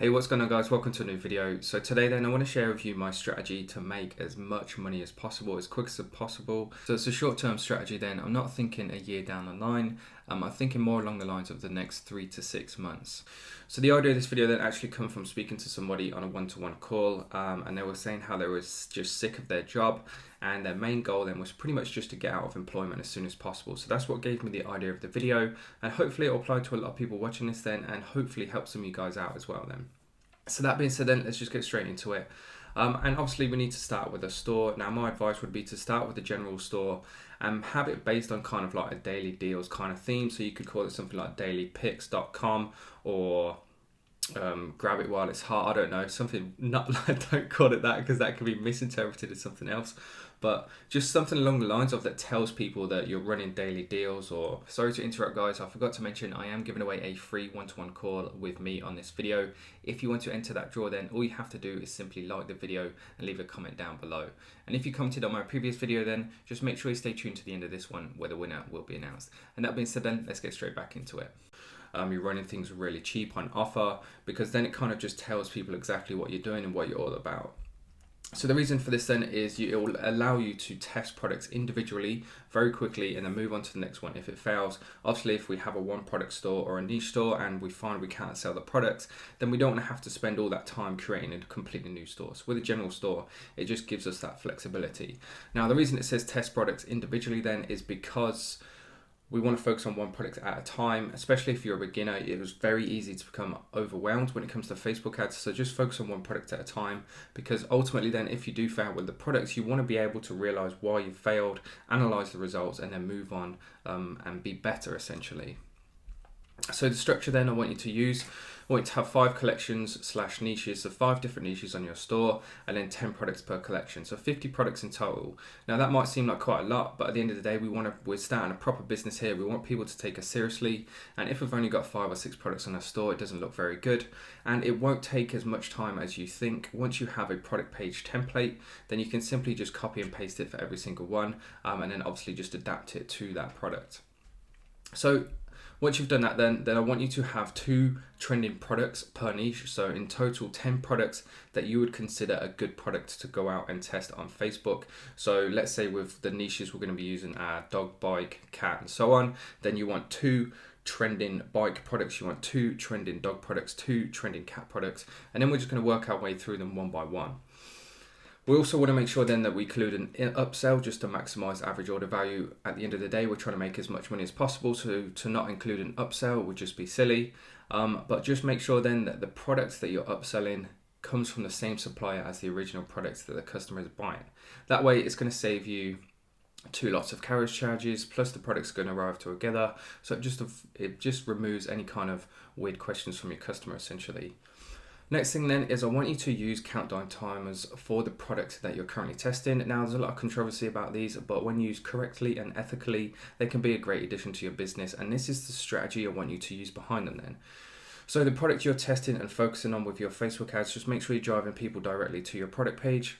Hey, what's going on guys? Welcome to a new video. So today then I want to share with you my strategy to make as much money as possible, as quick as possible. So it's a short-term strategy then. I'm not thinking a year down the line. I'm thinking more along the lines of the next 3 to 6 months. So the idea of this video then actually come from speaking to somebody on a one-to-one call, and they were saying how they were just sick of their job, and their main goal then was pretty much just to get out of employment as soon as possible. So that's what gave me the idea of the video, and hopefully it'll apply to a lot of people watching this then, and hopefully help some of you guys out as well then. So that being said then, let's just get straight into it. And obviously we need to start with a store. Now my advice would be to start with a general store and have it based on kind of like a daily deals kind of theme. So you could call it something like dailypicks.com or grab it while it's hot. I don't know, something not like, don't call it that because that could be misinterpreted as something else, but just something along the lines of that tells people that you're running daily deals. Or sorry to interrupt guys, I forgot to mention I am giving away a free one-to-one call with me on this video. If you want to enter that draw then all you have to do is simply like the video and leave a comment down below. And if you commented on my previous video then just make sure you stay tuned to the end of this one where the winner will be announced. And that being said then, let's get straight back into it. You're running things really cheap on offer, because then it kind of just tells people exactly what you're doing and what you're all about. So the reason for this then is it will allow you to test products individually very quickly and then move on to the next one if it fails. Obviously, if we have a one product store or a niche store and we find we can't sell the products, then we don't want to have to spend all that time creating a completely new store. So with a general store, it just gives us that flexibility. Now, the reason it says test products individually then is because we want to focus on one product at a time, especially if you're a beginner. It was very easy to become overwhelmed when it comes to Facebook ads. So just focus on one product at a time, because ultimately then if you do fail with the products, you want to be able to realize why you failed, analyze the results, and then move on and be better essentially. So the structure then I want you to use, I want you to have 5 collections / niches, so 5 different niches on your store, and then 10 products per collection, so 50 products in total. Now that might seem like quite a lot, but at the end of the day we're starting a proper business here. We want people to take us seriously, and if we've only got 5 or 6 products on our store, it doesn't look very good, and it won't take as much time as you think. Once you have a product page template, then you can simply just copy and paste it for every single one, and then obviously just adapt it to that product. So once you've done that, then I want you to have 2 trending products per niche. So in total, 10 products that you would consider a good product to go out and test on Facebook. So let's say with the niches we're going to be using our dog, bike, cat, and so on. Then you want 2 trending bike products, you want 2 trending dog products, 2 trending cat products, and then we're just going to work our way through them one by one. We also want to make sure then that we include an upsell just to maximize average order value. At the end of the day, we're trying to make as much money as possible, so to not include an upsell would just be silly. But just make sure then that the products that you're upselling comes from the same supplier as the original products that the customer is buying. That way it's going to save you 2 lots of carriage charges, plus the product's going to arrive together. So it just removes any kind of weird questions from your customer essentially. Next thing then is I want you to use countdown timers for the product that you're currently testing. Now there's a lot of controversy about these, but when used correctly and ethically, they can be a great addition to your business, and this is the strategy I want you to use behind them then. So the product you're testing and focusing on with your Facebook ads, just make sure you're driving people directly to your product page.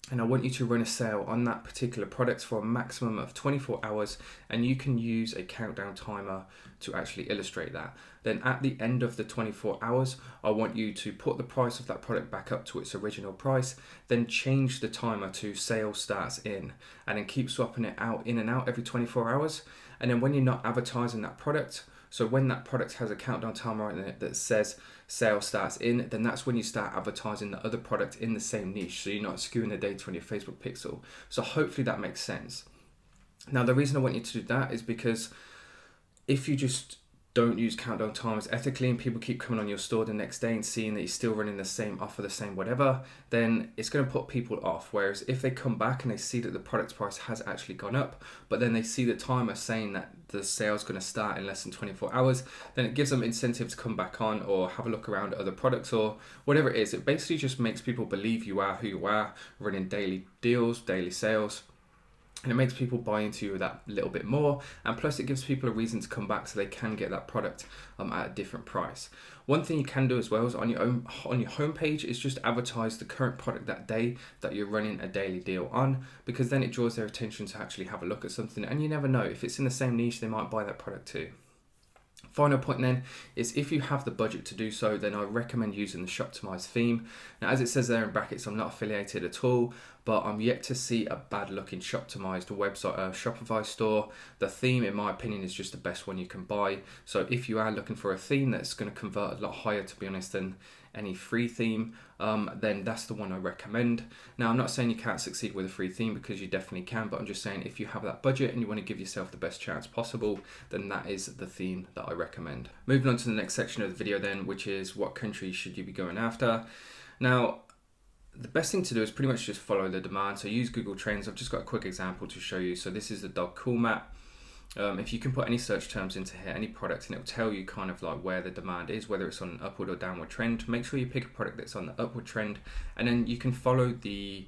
And I want you to run a sale on that particular product for a maximum of 24 hours, and you can use a countdown timer to actually illustrate that. Then at the end of the 24 hours, I want you to put the price of that product back up to its original price, then change the timer to sale starts in, and then keep swapping it out in and out every 24 hours. And then when you're not advertising that product, so when that product has a countdown timer in it that says sale starts in, then that's when you start advertising the other product in the same niche, so you're not skewing the data on your Facebook pixel. So hopefully that makes sense. Now the reason I want you to do that is because if you just don't use countdown timers ethically and people keep coming on your store the next day and seeing that you're still running the same offer, the same whatever, then it's going to put people off. Whereas if they come back and they see that the product price has actually gone up, but then they see the timer saying that the sale's going to start in less than 24 hours, then it gives them incentive to come back on or have a look around at other products or whatever it is. It basically just makes people believe you are who you are, running daily deals, daily sales. And it makes people buy into you that little bit more, and plus it gives people a reason to come back so they can get that product at a different price. One thing you can do as well is on your homepage is just advertise the current product that day that you're running a daily deal on, because then it draws their attention to actually have a look at something, and you never know, if it's in the same niche they might buy that product too. Final point then is if you have the budget to do so, then I recommend using the Shoptimize theme. Now, as it says there in brackets, I'm not affiliated at all, but I'm yet to see a bad looking Shoptimized website, Shopify store. The theme, in my opinion, is just the best one you can buy. So if you are looking for a theme that's going to convert a lot higher, to be honest, than any free theme, then that's the one I recommend. Now, I'm not saying you can't succeed with a free theme, because you definitely can, but I'm just saying if you have that budget and you want to give yourself the best chance possible, then that is the theme that I recommend. Moving on to the next section of the video then, which is what countries should you be going after. Now, the best thing to do is pretty much just follow the demand. So use Google Trends. I've just got a quick example to show you. So this is the dog cool map. If you can put any search terms into here, any product, and it will tell you kind of like where the demand is, whether it's on an upward or downward trend. Make sure you pick a product that's on the upward trend, and then you can follow the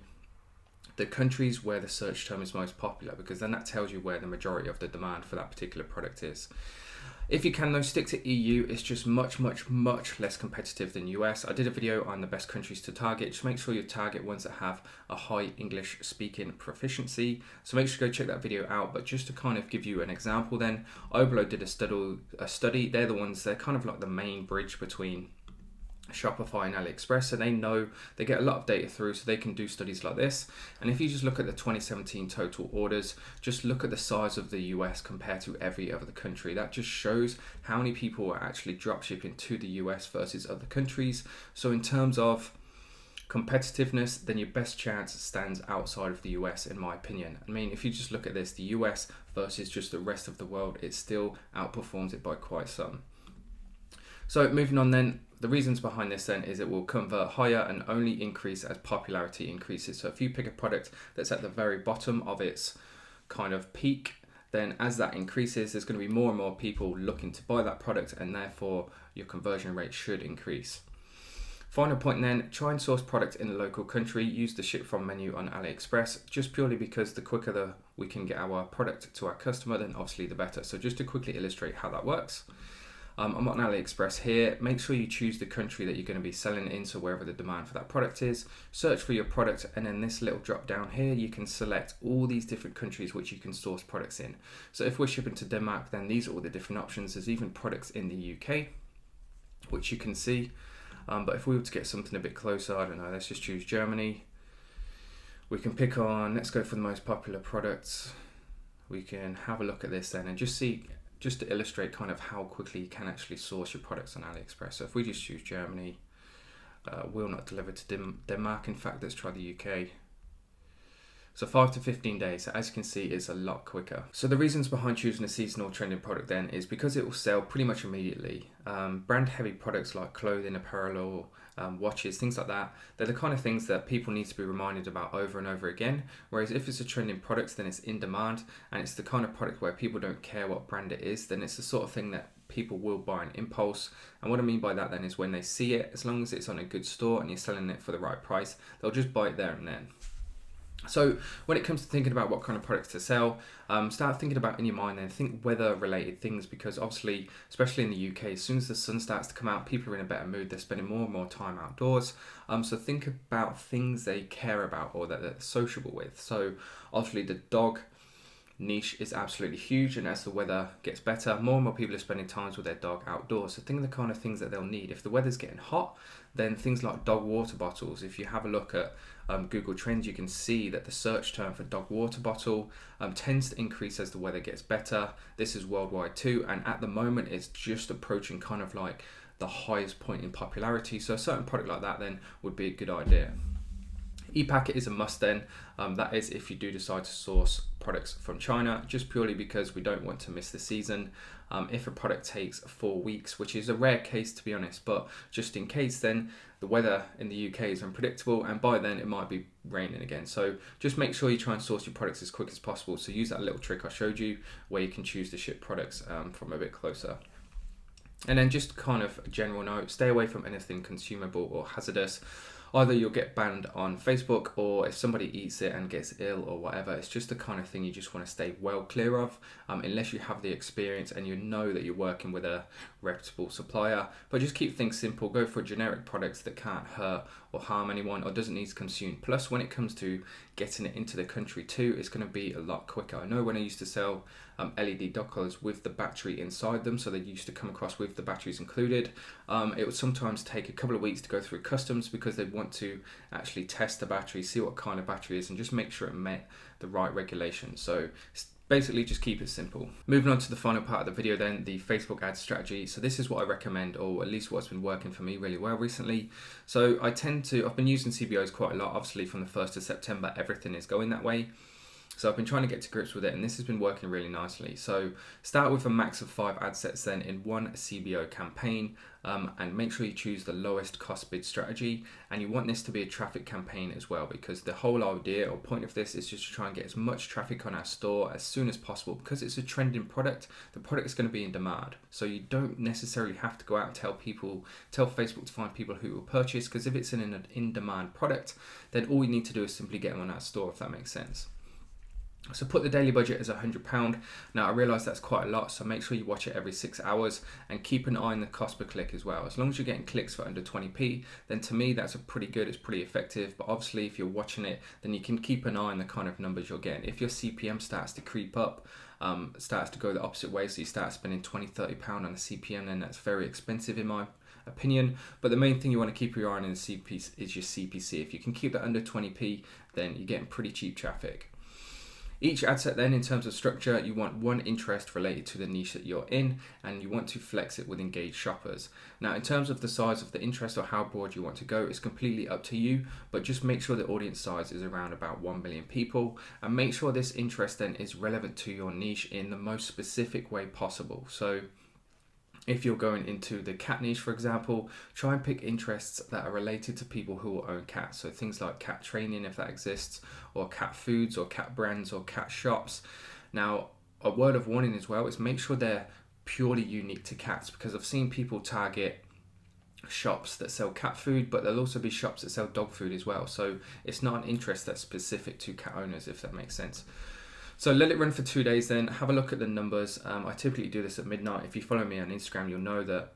countries where the search term is most popular, because then that tells you where the majority of the demand for that particular product is. If you can though, stick to EU. It's just much less competitive than US. I did a video on the best countries to target. Just make sure you target ones that have a high English speaking proficiency. So make sure to go check that video out. But just to kind of give you an example then, Oblo did a study. They're the ones, they're kind of like the main bridge between Shopify and AliExpress, so they get a lot of data through, so they can do studies like this. And if you just look at the 2017 total orders, just look at the size of the US compared to every other country. That just shows how many people are actually dropshipping to the US versus other countries. So in terms of competitiveness, then your best chance stands outside of the US, in my opinion. I mean, if you just look at this, the US versus just the rest of the world, it still outperforms it by quite some. So moving on then, the reasons behind this then is it will convert higher and only increase as popularity increases. So if you pick a product that's at the very bottom of its kind of peak, then as that increases, there's going to be more and more people looking to buy that product, and therefore your conversion rate should increase. Final point then, try and source product in the local country. Use the ship from menu on AliExpress, just purely because the quicker we can get our product to our customer, then obviously the better. So just to quickly illustrate how that works. I'm on AliExpress here. Make sure you choose the country that you're going to be selling in, so wherever the demand for that product is. Search for your product, and then this little drop down here, you can select all these different countries which you can source products in. So if we're shipping to Denmark, then these are all the different options. There's even products in the UK, which you can see. But if we were to get something a bit closer, I don't know, let's just choose Germany. We can pick on, let's go for the most popular products. We can have a look at this then and just see, just to illustrate kind of how quickly you can actually source your products on AliExpress. So if we just choose Germany, will not deliver to Denmark. In fact, let's try the UK. So 5 to 15 days. So as you can see, it's a lot quicker. So the reasons behind choosing a seasonal trending product then is because it will sell pretty much immediately. Brand heavy products like clothing, apparel, watches, things like that, they're the kind of things that people need to be reminded about over and over again. Whereas if it's a trending product, then it's in demand, and it's the kind of product where people don't care what brand it is, then it's the sort of thing that people will buy on impulse. And what I mean by that then is when they see it, as long as it's on a good store and you're selling it for the right price, they'll just buy it there and then. So when it comes to thinking about what kind of products to sell, start thinking about in your mind and think weather related things, because obviously, especially in the UK, as soon as the sun starts to come out, people are in a better mood. They're spending more and more time outdoors. So think about things they care about or that they're sociable with. So obviously the dog niche is absolutely huge, and as the weather gets better, more and more people are spending time with their dog outdoors. So think of the kind of things that they'll need. If the weather's getting hot, then things like dog water bottles. If you have a look at Google Trends, you can see that the search term for dog water bottle tends to increase as the weather gets better. This is worldwide too, and at the moment it's just approaching kind of like the highest point in popularity. So a certain product like that then would be a good idea. E-packet is a must then. That is if you do decide to source products from China, just purely because we don't want to miss the season. If a product takes 4 weeks, which is a rare case to be honest, but just in case, then the weather in the UK is unpredictable, and by then it might be raining again. So just make sure you try and source your products as quick as possible. So use that little trick I showed you where you can choose to ship products from a bit closer. And then just kind of a general note, stay away from anything consumable or hazardous. either you'll get banned on Facebook, or if somebody eats it and gets ill or whatever. It's just the kind of thing you just want to stay well clear of, unless you have the experience and you know that you're working with a reputable supplier. But just keep things simple. Go for generic products that can't hurt or harm anyone or doesn't need to consume. Plus, when it comes to getting it into the country too, it's going to be a lot quicker. I know when I used to sell LED dog collars with the battery inside them, so they used to come across with the batteries included, it would sometimes take a couple of weeks to go through customs because they'd want to actually test the battery, see what kind of battery it is, and just make sure it met the right regulations. So basically just keep it simple. Moving on to the final part of the video then, the Facebook ad strategy. So this is what I recommend, or at least what's been working for me really well recently. So I've been using CBOs quite a lot. Obviously from the 1st of September, everything is going that way. So I've been trying to get to grips with it, and this has been working really nicely. So start with a max of 5 ad sets then in one CBO campaign, and make sure you choose the lowest cost bid strategy. And you want this to be a traffic campaign as well, because the whole idea or point of this is just to try and get as much traffic on our store as soon as possible. Because it's a trending product, the product is going to be in demand. So you don't necessarily have to go out and tell Facebook to find people who will purchase, because if it's an in-demand product, then all you need to do is simply get them on our store, if that makes sense. So put the daily budget as £100. Now I realise that's quite a lot, so make sure you watch it every 6 hours and keep an eye on the cost per click as well. As long as you're getting clicks for under 20p, then to me that's it's pretty effective. But obviously if you're watching it, then you can keep an eye on the kind of numbers you're getting. If your CPM starts to creep up, starts to go the opposite way, so you start spending £20-30 on a CPM, then that's very expensive in my opinion. But the main thing you want to keep your eye on in the CPC is your CPC. If you can keep that under 20p, then you're getting pretty cheap traffic. Each ad set then, in terms of structure, you want one interest related to the niche that you're in, and you want to flex it with engaged shoppers. Now in terms of the size of the interest or how broad you want to go, it's completely up to you, but just make sure the audience size is around about 1 million people, and make sure this interest then is relevant to your niche in the most specific way possible. So if you're going into the cat niche, for example, try and pick interests that are related to people who will own cats. So things like cat training, if that exists, or cat foods, or cat brands, or cat shops. Now, a word of warning as well is make sure they're purely unique to cats, because I've seen people target shops that sell cat food, but there'll also be shops that sell dog food as well. So it's not an interest that's specific to cat owners, if that makes sense. So let it run for 2 days then, have a look at the numbers. I typically do this at midnight. If you follow me on Instagram, you'll know that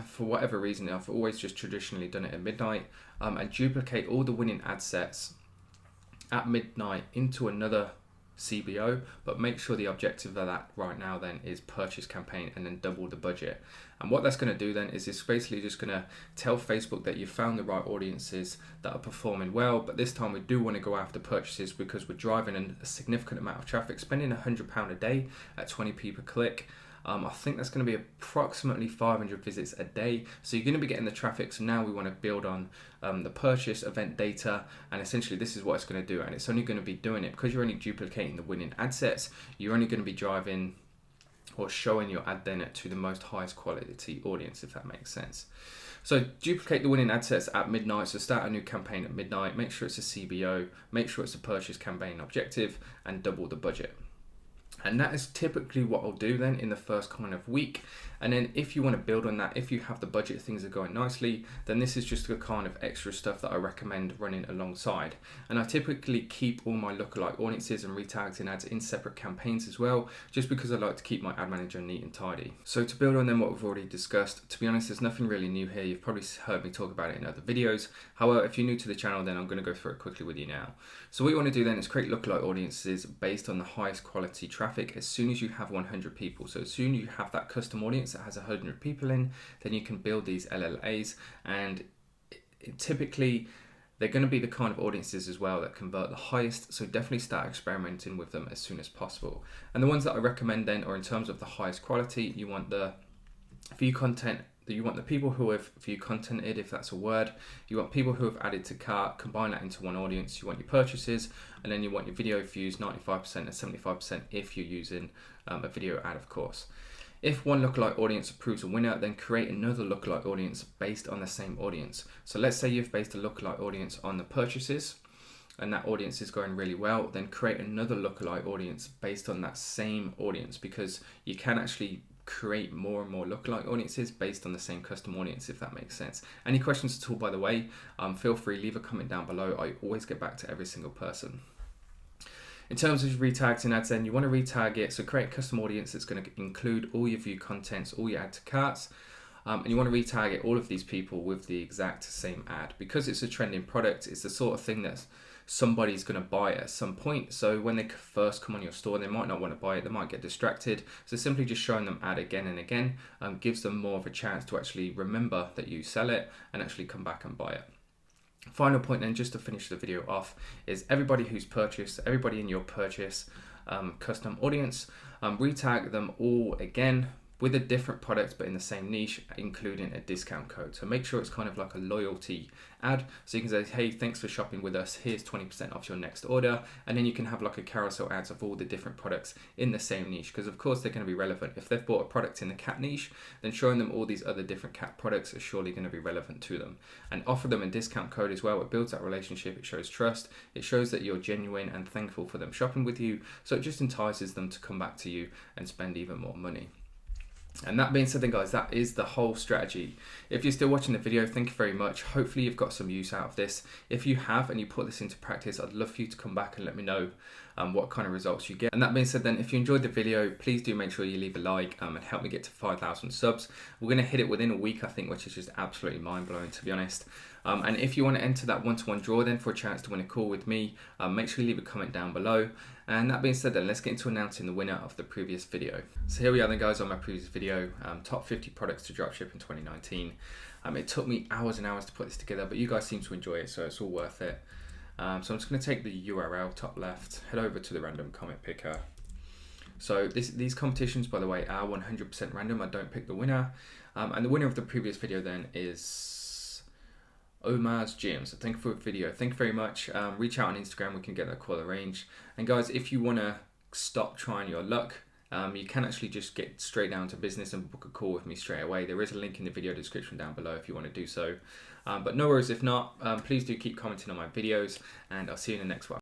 for whatever reason, I've always just traditionally done it at midnight, and duplicate all the winning ad sets at midnight into another CBO, but make sure the objective of that right now then is purchase campaign, and then double the budget. And what that's going to do then is it's basically just going to tell Facebook that you've found the right audiences that are performing well, but this time we do want to go after purchases because we're driving a significant amount of traffic, spending £100 a day at 20p per click. I think that's going to be approximately 500 visits a day. So you're going to be getting the traffic. So now we want to build on the purchase event data, and essentially this is what it's going to do. And it's only going to be doing it because you're only duplicating the winning ad sets. You're only going to be driving or showing your ad then to the most highest quality audience, if that makes sense. So duplicate the winning ad sets at midnight. So start a new campaign at midnight. Make sure it's a CBO. Make sure it's a purchase campaign objective, and double the budget. And that is typically what I'll do then in the first kind of week. And then if you want to build on that, if you have the budget, things are going nicely, then this is just the kind of extra stuff that I recommend running alongside. And I typically keep all my lookalike audiences and retargeting ads in separate campaigns as well, just because I like to keep my ad manager neat and tidy. So to build on then what we've already discussed, to be honest, there's nothing really new here. You've probably heard me talk about it in other videos. However, if you're new to the channel, then I'm going to go through it quickly with you now. So what you want to do then is create lookalike audiences based on the highest quality traffic as soon as you have 100 people. So as soon as you have that custom audience that has 100 people in, then you can build these LLAs, and typically they're going to be the kind of audiences as well that convert the highest. So definitely start experimenting with them as soon as possible. And the ones that I recommend then are in terms of the highest quality. You want the view content. You want the people who have view contented, if that's a word. You want people who have added to cart, combine that into one audience. You want your purchases, and then you want your video views, 95% and 75% if you're using a video ad, of course. If one lookalike audience approves a winner, then create another lookalike audience based on the same audience. So let's say you've based a lookalike audience on the purchases, and that audience is going really well, then create another lookalike audience based on that same audience, because you can actually create more and more lookalike audiences based on the same custom audience, if that makes sense. Any questions at all, by the way, feel free, leave a comment down below. I always get back to every single person. In terms of retags in ads, then you want to retag it, so create a custom audience that's going to include all your view contents, all your add to carts, and you want to retarget all of these people with the exact same ad. Because it's a trending product, it's the sort of thing that somebody's going to buy at some point. So when they first come on your store, they might not want to buy it, they might get distracted. So simply just showing them ad again and again gives them more of a chance to actually remember that you sell it and actually come back and buy it. Final point then, just to finish the video off, is everybody who's purchased, everybody in your purchase custom audience, retag them all again with a different product but in the same niche, including a discount code. So make sure it's kind of like a loyalty ad. So you can say, hey, thanks for shopping with us. Here's 20% off your next order. And then you can have like a carousel ads of all the different products in the same niche, because of course they're going to be relevant. If they've bought a product in the cat niche, then showing them all these other different cat products is surely going to be relevant to them. And offer them a discount code as well. It builds that relationship. It shows trust. It shows that you're genuine and thankful for them shopping with you. So it just entices them to come back to you and spend even more money. And that being said then, guys, that is the whole strategy. If you're still watching the video, thank you very much. Hopefully you've got some use out of this. If you have and you put this into practice, I'd love for you to come back and let me know what kind of results you get. And that being said then, if you enjoyed the video, please do make sure you leave a like and help me get to 5,000 subs. We're going to hit it within a week, I think, which is just absolutely mind-blowing, to be honest. And if you want to enter that one-to-one draw then for a chance to win a call with me, make sure you leave a comment down below. And that being said then, let's get into announcing the winner of the previous video. So here we are then, guys, on my previous video, top 50 products to dropship in 2019. It took me hours and hours to put this together, but you guys seem to enjoy it, so it's all worth it. So I'm just going to take the URL top left, head over to the random comment picker. So these competitions, by the way, are 100% random. I don't pick the winner. And the winner of the previous video then is Omar's Gym. So thank you for the video. Thank you very much. Reach out on Instagram. We can get that call arranged. And guys, if you want to stop trying your luck, you can actually just get straight down to business and book a call with me straight away. There is a link in the video description down below if you want to do so. But no worries if not. Please do keep commenting on my videos, and I'll see you in the next one.